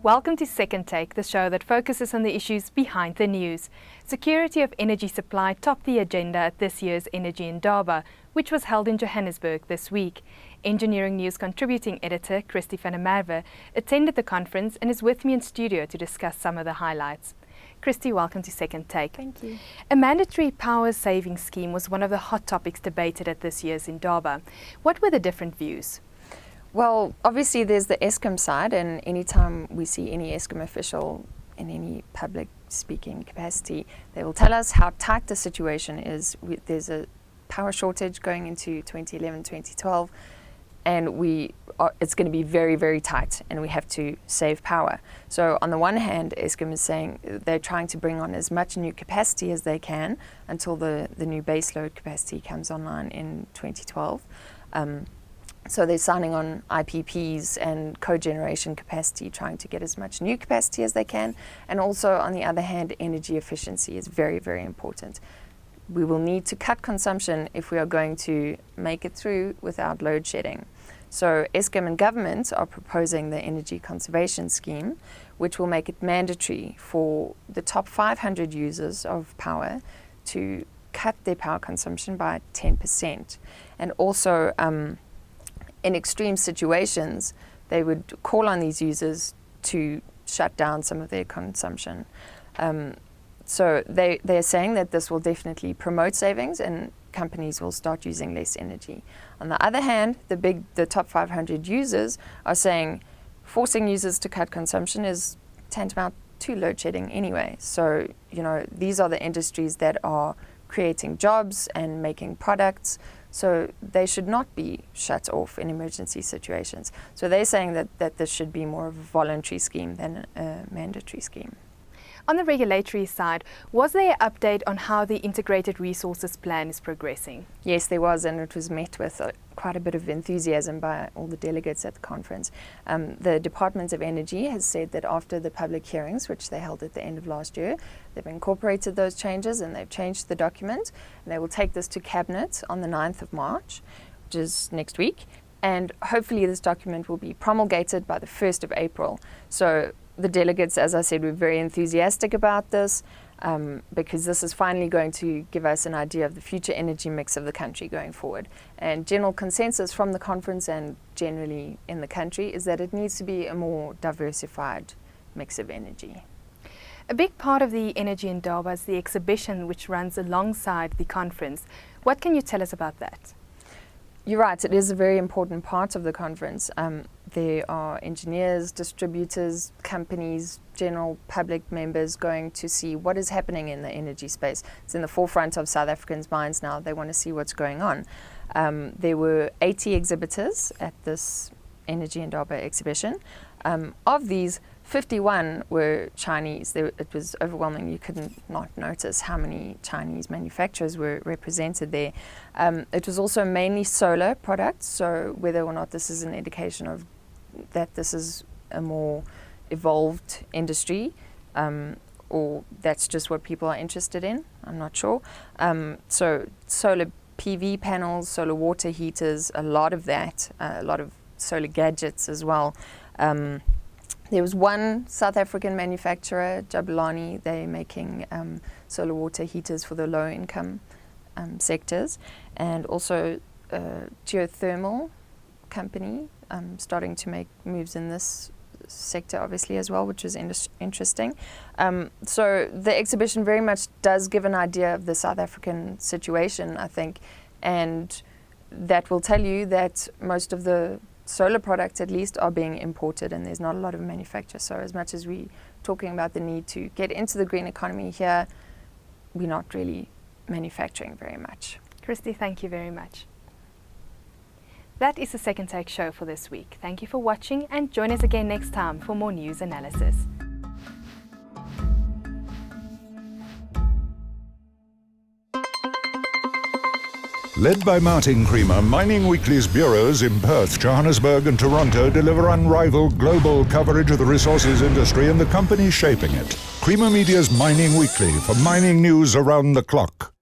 Welcome to Second Take, the show that focuses on the issues behind the news. Security of energy supply topped the agenda at this year's Energy Indaba, which was held in Johannesburg this week. Engineering News contributing editor Christy van Merwe attended the conference and is with me in studio to discuss some of the highlights. Christy, welcome to Second Take. Thank you. A mandatory power saving scheme was one of the hot topics debated at this year's Indaba. What were the different views? Well, obviously there's the Eskom side, and anytime we see any Eskom official in any public speaking capacity, they will tell us how tight the situation is. There's a power shortage going into 2011, 2012, and it's going to be very, very tight, and we have to save power. So on the one hand, Eskom is saying they're trying to bring on as much new capacity as they can until the new baseload capacity comes online in 2012. So they're signing on IPPs and cogeneration capacity, trying to get as much new capacity as they can. And also, on the other hand, energy efficiency is very, very important. We will need to cut consumption if we are going to make it through without load shedding. So Eskom and government are proposing the energy conservation scheme, which will make it mandatory for the top 500 users of power to cut their power consumption by 10%. And also, in extreme situations, they would call on these users to shut down some of their consumption. So they're saying that this will definitely promote savings and companies will start using less energy. On the other hand, the top 500 users are saying forcing users to cut consumption is tantamount to load shedding anyway. So, these are the industries that are creating jobs and making products. So they should not be shut off in emergency situations. So they're saying that this should be more of a voluntary scheme than a mandatory scheme. On the regulatory side, was there an update on how the Integrated Resources Plan is progressing? Yes, there was, and it was met with quite a bit of enthusiasm by all the delegates at the conference. The Department of Energy has said that after the public hearings, which they held at the end of last year, they've incorporated those changes and they've changed the document, and they will take this to Cabinet on the 9th of March, which is next week, and hopefully this document will be promulgated by the 1st of April. So the delegates, as I said, were very enthusiastic about this because this is finally going to give us an idea of the future energy mix of the country going forward. And general consensus from the conference and generally in the country is that it needs to be a more diversified mix of energy. A big part of the Energy Indaba is the exhibition which runs alongside the conference. What can you tell us about that? You're right, it is a very important part of the conference. There are engineers, distributors, companies, general public members going to see what is happening in the energy space. It's in the forefront of South Africans' minds now. They want to see what's going on. There were 80 exhibitors at this Energy Indaba exhibition. Of these, 51 were Chinese. It was overwhelming. You couldn't not notice how many Chinese manufacturers were represented there. It was also mainly solar products, so whether or not this is an indication of that this is a more evolved industry, or that's just what people are interested in, I'm not sure. So solar PV panels, solar water heaters, a lot of that, a lot of solar gadgets as well. There was one South African manufacturer, Jabulani. They're making solar water heaters for the low-income sectors, and also a geothermal company starting to make moves in this sector, obviously, as well, which is interesting. So the exhibition very much does give an idea of the South African situation, I think, and that will tell you that most of the solar products, at least, are being imported and there's not a lot of manufacture. So as much as we're talking about the need to get into the green economy here, we're not really manufacturing very much. Christy, thank you very much. That is the Second Take show for this week. Thank you for watching and join us again next time for more news analysis. Led by Martin Creamer, Mining Weekly's bureaus in Perth, Johannesburg and Toronto deliver unrivaled global coverage of the resources industry and the companies shaping it. Creamer Media's Mining Weekly for mining news around the clock.